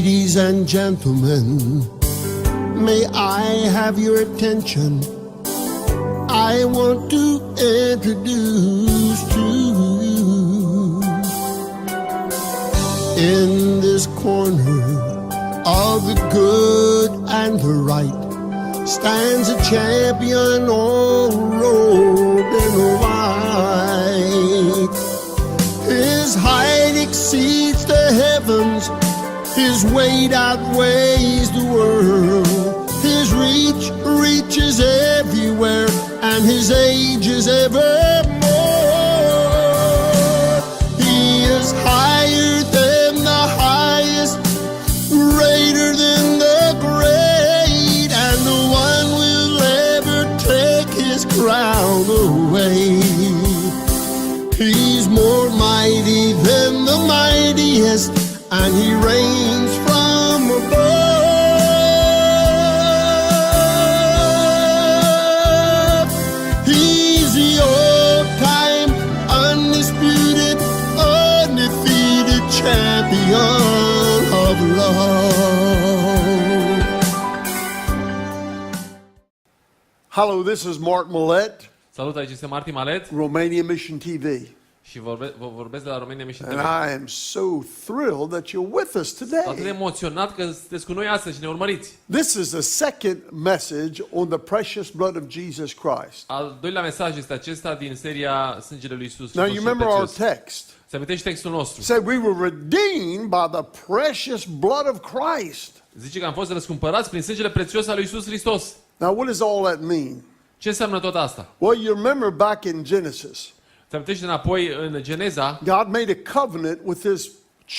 Ladies and gentlemen, may I have your attention? I want to introduce to you, in this corner of the good and the right, stands a champion all robed in white. His height exceeds the heavens, his weight outweighs the world. His reach reaches everywhere, and his age is evermore. He is higher than the highest, greater than the great, and no one will ever take his crown away. He's more mighty than the mightiest, and he reigns from above. He's the all-time, undisputed, undefeated champion of love. Hello, this is Mark Millett. Salut, aici este Martin Malet Romania Mission TV. și vă vorbesc de la Romania Mission TV. And I am so thrilled that you're with us Sunt atât de today. emoționat că sunteți cu noi astăzi și ne urmăriți. This is the second message on the precious blood of Jesus Christ. Al doilea mesaj este acesta din seria Sangele lui Hristos. Now you remember our text. Se amintește textul nostru. It said we were redeemed by the precious blood of Christ. Zice că am fost răscumpărați prin sângele prețios al lui Hristos. Now what does all that mean? Ce înseamnă tot asta? Well, you remember back in Genesis, Se amintește înapoi în Geneza, God made a covenant with his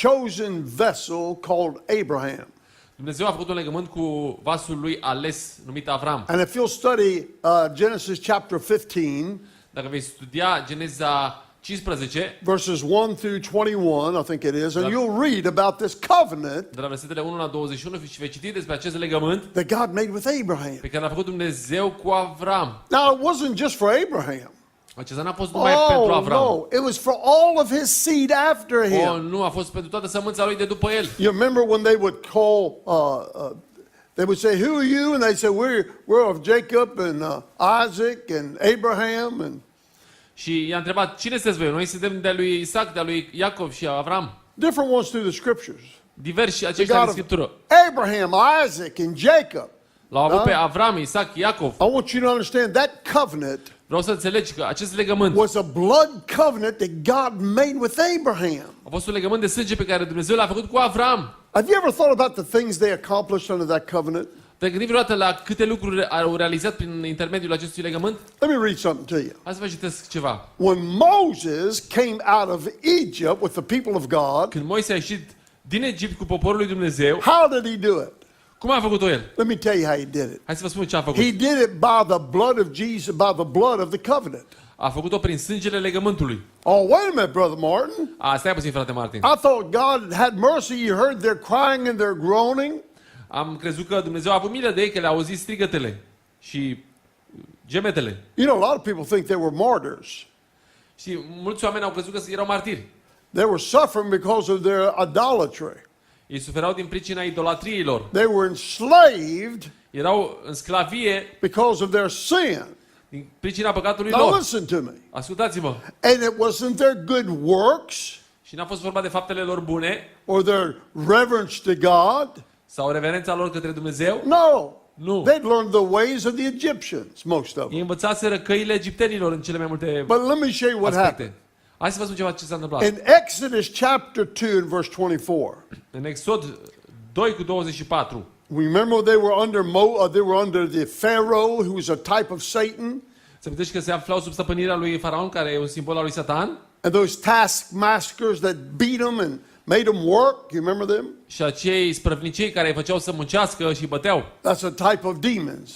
chosen vessel called Abraham. Dumnezeu a făcut un legământ cu vasul lui ales numit Avram. And if you'll study Genesis chapter 15, Dacă vei studia Geneza 15, verses 1 through 21, I think it is, and you'll read about this covenant de la versetele 1 la 21 și vei citi despre acest legământ that God made with Abraham. pe care l-a făcut Dumnezeu cu Avram. Now, it wasn't just for Abraham. Acesta n-a fost numai pentru Oh, Avram. no. It was for all of his seed after Oh, him. nu, a fost pentru toată sămânța lui de după el. You remember when they would call, they would say, who are you? And they said, we're of Jacob and Isaac and Abraham. And Și i-a întrebat, cine sunteți voi? Noi suntem de lui Isaac, de lui Iacov și Avram. different ones through the scriptures. Diversi The aceștia God din of Scriptură. Abraham, Isaac, and Jacob. L-au avut pe Avram, Isaac, Iacov. I want you to understand that covenant Vreau să înțelegi că acest legământ was a blood covenant that God made with Abraham. a fost un legământ de sânge pe care Dumnezeu l-a făcut cu Avram. Have you ever thought about the things they accomplished under that covenant? Te-ai gândit vreodată la câte lucruri au realizat prin intermediul acestui legământ? Let me read something to you. Hai să vă citesc ceva. When Moses came out of Egypt with the people of God, Când Moise a ieșit din Egipt cu poporul lui Dumnezeu, how did he do it? cum a făcut-o el? Let me tell you how he did it. Hai să vă spun ce a făcut. He did it by the blood of Jesus, by the blood of the covenant. A făcut-o prin sângele legământului. Oh, wait a minute, Brother Martin. Stai puțin, frate Martin. I thought God had mercy. You heard their crying and their groaning. Am crezut că Dumnezeu a avut milă de ei, că le-a auzit strigătele și gemetele. You know, a lot of people think they were martyrs. Și mulți oameni au crezut că erau martiri. They were suffering because of their idolatry. Ei suferau din pricina idolatriilor. They were enslaved Erau în sclavie because of their sin. din pricina păcatului Now lor. listen to me. Ascultați-mă. And it wasn't their good works Și n-a fost vorba de faptele lor bune or their reverence to God. sau reverența lor către Dumnezeu. No. Nu. They'd learned the ways of the Egyptians, most of Ei them. învățaseră căile egiptenilor în cele mai multe But let me show you what happened. aspecte. Hai să vă spun ceva ce s-a întâmplat. In Exodus chapter 2 and verse 24. În Exod 2 cu 24. We remember they were under the Pharaoh, who was a type of Satan, Se amintești că se aflau sub stăpânirea lui Faraon, care e un simbol al lui Satan? and those taskmasters that beat them and made them work. You remember them? Și acei sprăvnicei care îi făceau să muncească și îi băteau. That's a type of demons.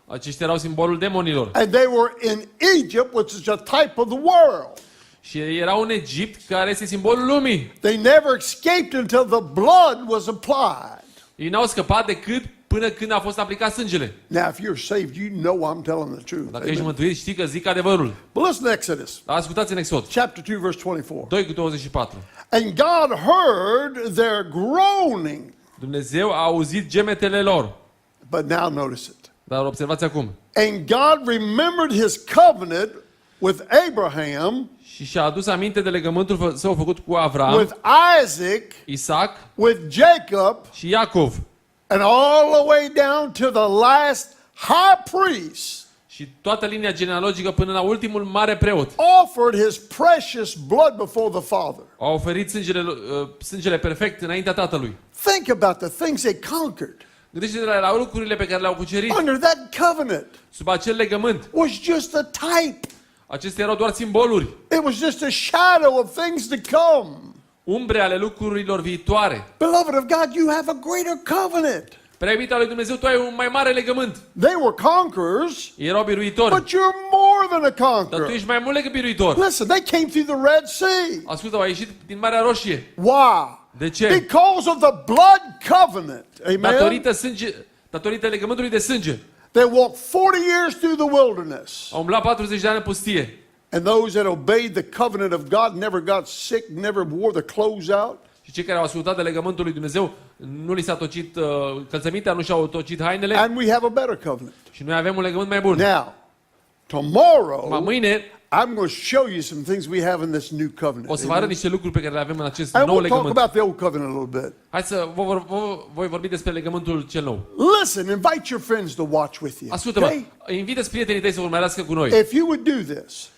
Aceștia erau simbolul demonilor. And they were in Egypt, which is a type of the world. Și erau în Egipt, care este simbolul lumii. They never escaped until the blood was applied. Ei n-au scăpat decât până când a fost aplicat sângele. Now, if you're saved, you know I'm telling the truth. Dacă ești Amen. mântuit, știi că zic adevărul. But listen to Exodus Dar ascultați în Exod chapter 2, verse 24. 2 cu 24. And God heard their groaning. Dumnezeu a auzit gemetele lor. But now notice it. Dar observați acum. And God remembered his covenant with Abraham, Și și-a adus aminte de legământul său făcut cu Avram, with Isaac, Isaac with Jacob, și Iacov. and all the way down to the last high priest, Și toată linia genealogică până la ultimul mare preot. offered his precious blood before the Father. A oferit sângele perfect înaintea Tatălui. Think about the things they conquered Gândește-te la lucrurile pe care le-au cucerit under that covenant. sub acel legământ. Was just a type. Acestea erau doar simboluri, It was just a shadow of things to come. umbre ale lucrurilor viitoare. Beloved of God, you have a greater covenant. Prea iubita lui Dumnezeu, tu ai un mai mare legământ. They were conquerors, Erau biruitori, but you're more than a dar tu conqueror. ești mai mult decât biruitor. Listen, they came through the Red Sea. Ascultă, au ieșit din Marea Roșie. Why? De ce? Because of the blood covenant. Amen. Datorită legământului de sânge. They walked 40 years through the wilderness. Au umblat 40 de ani în pustie. And those that obeyed the covenant of God never got sick, never wore the clothes out. Și cei care au ascultat de legământul lui Dumnezeu, nu li s-a tocit călțămintea, nu și-au tocit hainele. And we have a better covenant. Și noi avem un legământ mai bun. Now, tomorrow, Mâine I'm going to show you some things we have in this new covenant. o să vă arăt niște lucruri pe care le avem în acest And nou we'll talk legământ. about the old covenant a little bit. Hai să voi vorbi despre legământul cel nou. Listen, invite your friends to watch with you. Ascultă-mă, Okay? invită-ți prietenii tăi să urmărească cu noi. If you would do this,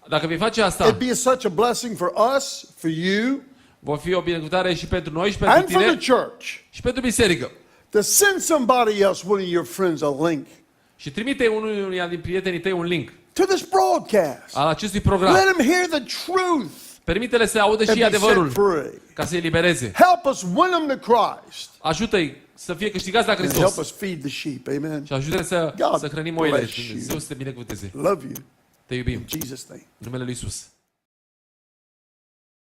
Dacă vei face asta, it'd be such a blessing for us, for you, va fi o binecuvântare și pentru noi și pentru and for the tine church și pentru biserică. to send somebody else, one of your friends, a link Și trimite unuia din prietenii tăi un link to this broadcast. al acestui program. Let them hear the truth Permite-le să audă and și be adevărul set free. ca să-i elibereze. Help us win them to Christ Ajută-i să fie câștigați la and help Hristos. us feed the sheep. Amen. Și ajută-ne să God hrănim oile. bless you. Dumnezeu să te binecuvânteze. Love you. Te iubim. In Jesus' name. În numele lui Iisus.